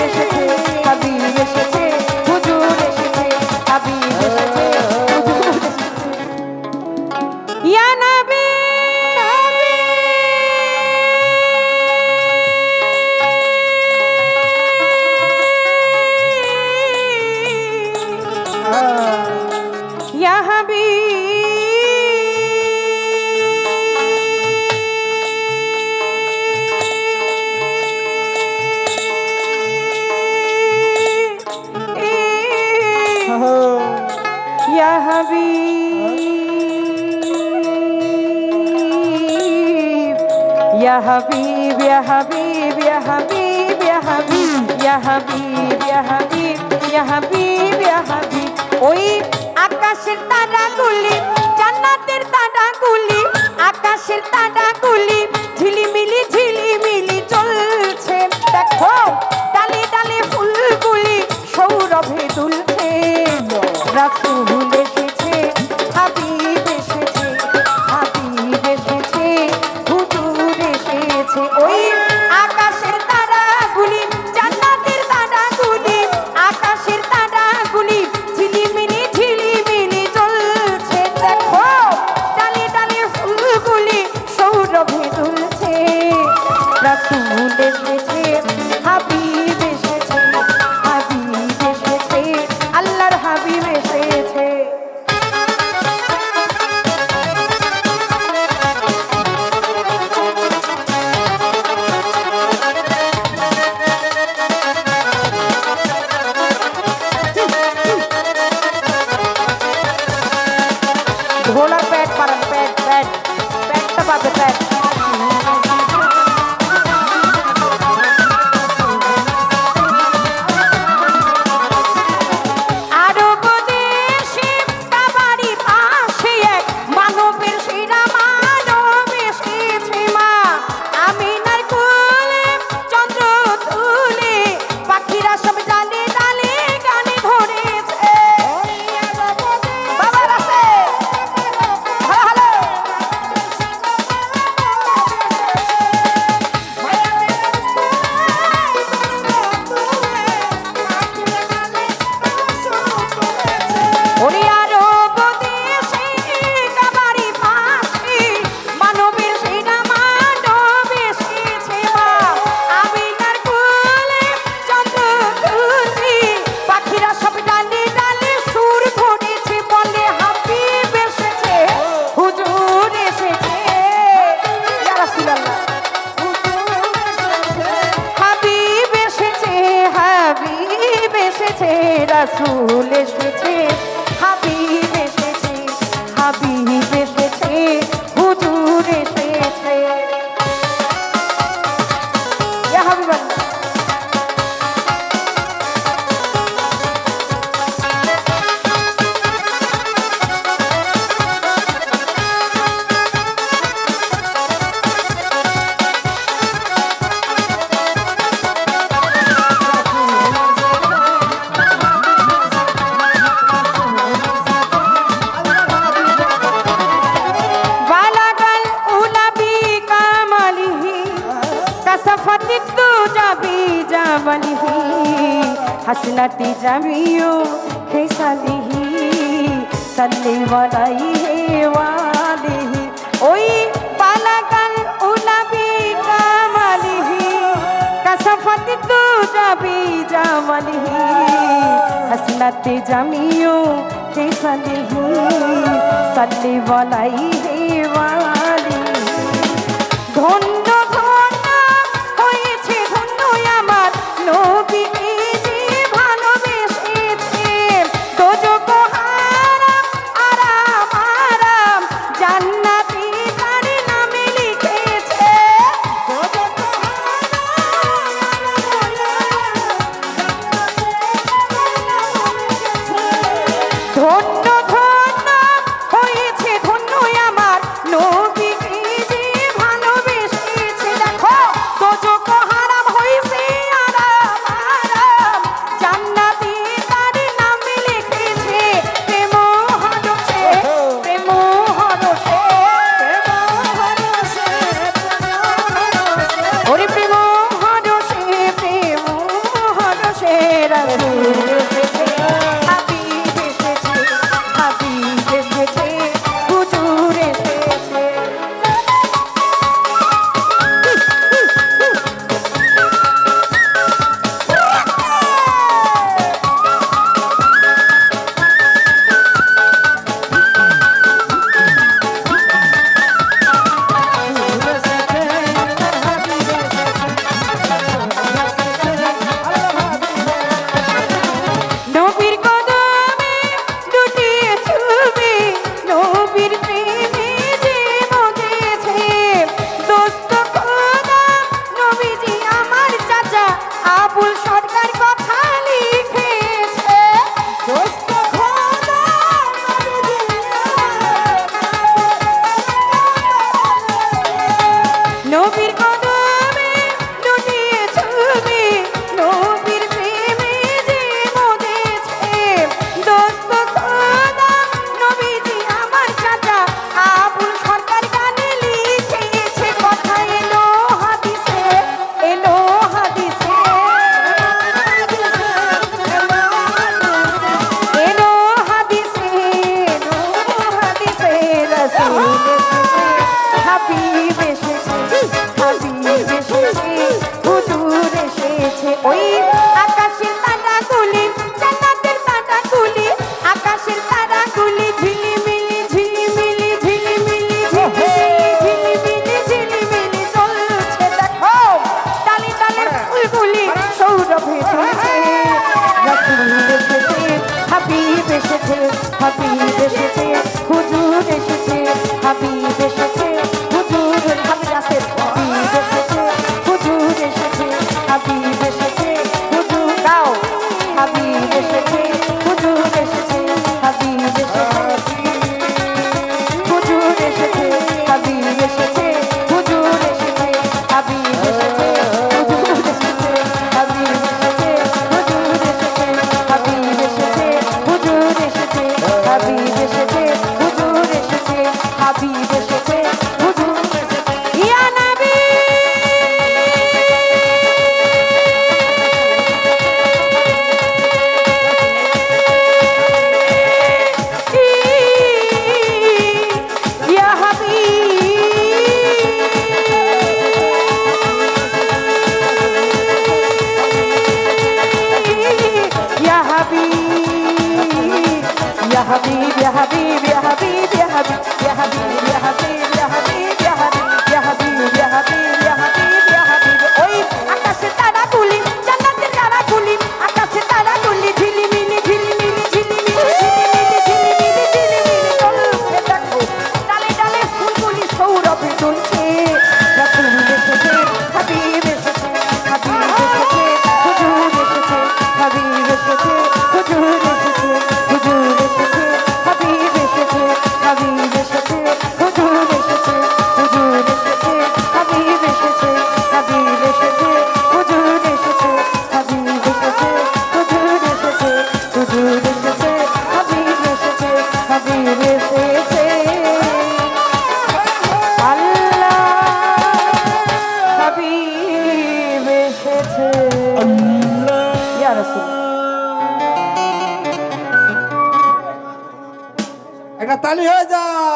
এসেছে, হাবিব এসেছে, হুজুর এসেছে, হাবিব এসেছে, হুজুর এসেছে। ইয়া নবী ইয়া يا حبيب يا حبيب يا حبيب يا حبيب يا حبيب يا حبيب يا حبيب يا حبيب يا حبيب ওই আকাশের তারাগুলি জান্নাতের তারাগুলি আকাশের তারাগুলি ঝিলিমিলি ঝিলিমিলি চলছে দেখো ডালে ডালে ফুলগুলি সৌরভে দুলছে রাসূল এসেছে হাবিব এসেছে হাবিব এসেছে হুজুর এসেছে ওই আকাশের তারাগুলি জান্নাতের তারাগুলি আকাশের তারাগুলি ঝিলিমিলি ঝিলিমিলি জ্বলছে দেখো ডালে ডালে ফুলগুলি সৌরভে দুলছে রাসূল এসেছে হাবিব এসেছে হাবিব এসেছে আল্লাহর হাবিব এসেছে ঢোলার প্যাড পারেন প্যাডটা পাবে প্যাড রাসূল এসেছে হাবিব এসেছে হাবিব এসেছে হুজুর এসেছে ইয়া হাবিবাল্লাহ हसनती जमियो खेसलिही सल्ली वाली वालिही ओई बालागल उलबी कामलिही कसफत तू जबी जमलिही हसनती जमियो खेसलिही सल्ली वाली वालिही धन्य धन्य হয়েছে ধন্য আমার নবী ধন্য ধন্য হয়েছে ধন্য আমার নবীকে যে ভালোবেসে রাসূল এসেছে, হাবিব এসেছে, হাবিব এসেছে, হুজুর এসেছে। নবীর কদমে দুটি ছবি, নবীর প্রেমে যে মজেছে। দোস্ত খোদা নবীজি আমার চাচা আবুল সরকার কথা লিখেছে। দোস্ত খোদা নবীর কদমে দুটি ছবি, নবীর প্রেমে যে মজেছে। দোস্ত খোদা নবীজি আমার চাচা আবুল সরকার গানে লিখেছে। কথা এলো হাদিসে, এলো হাদিসে, এলো হাদিসে, এলো হাদিসে, রাসূল এসেছে, হাবিব এসেছে, হাবিব এসেছে, হুজুর এসেছে। ওই আকাশের তারাগুলি, জান্নাতের তারাগুলি, আকাশের তারাগুলি ঝিলিমিলি ঝিলিমিলি ঝিলিমিলি ঝিলিমিলি ঝিলিমিলি জ্বলছে। দেখো ডালে ডালে ফুলগুলি সৌরভে ঝুলছে। রাসূল এসেছে, হাবিব এসেছে, হাবিব এসেছে, হুজুর এসেছে, হাবিব এসেছে, হুজুর হাবিব আছে, হাবিব এসেছে, হুজুর এসেছে, হাবিব এসেছে, হুজুর গাও, হাবিব এসেছে, হুজুর এসেছে, হাবিব এসেছে, হুজুর এসেছে, হাবিব এসেছে, হুজুর এসেছে, হাবিব এসেছে, হুজুর এসেছে, হাবিব এসেছে, হুজুর এসেছে, হাবিব এসেছে, হুজুর এসেছে, হাবিব এসেছে, হুজুর এসেছে, হাবিব এসেছে, হুজুর এসেছে। ইয়া নবী ইয়া ইয়া হাবিব, ইয়া হাবিব, ইয়া হাবিব, ইয়া হাবিব, ইয়া হাবিব, ইয়া হাবিব, ইয়া হাবিব, ইয়া হাবিব, ইয়া হাবিব, ইয়া হাবিব, ইয়া হাবিব, ইয়া হাবিব, ইয়া হাবিব। ওই আকাশের তারাগুলি, জান্নাতের তারাগুলি, আকাশের তারাগুলি ঝিলিমিলি ঝিলিমিলি ঝিলিমিলি ঝিলিমিলি ঝিলিমিলি ঝিলিমিলি জ্বলছে। দেখো ডালে ডালে ফুলগুলি সৌরভে দুলছে। রাসূল এসেছে, হাবিব এসেছে, হাবিব এসেছে, হুজুর এসেছে, হাবিব এসেছে, হুজুর এসেছে, হুজুর এসেছে, হাবিব এসেছে, হাবিব এসেছে, হুজুর এসেছে, হুজুর এসেছে, হাবিব এসেছে, হাবিব এসেছে, হুজুর এসেছে, হাবিব এসেছে, হুজুর এসেছে, হুজুর এসেছে, হাবিব এসেছে, হাবিব এসেছে। আল্লাহ হাবিব এসেছে। ইয়া রাসূল। একটা তালি হয়ে যা।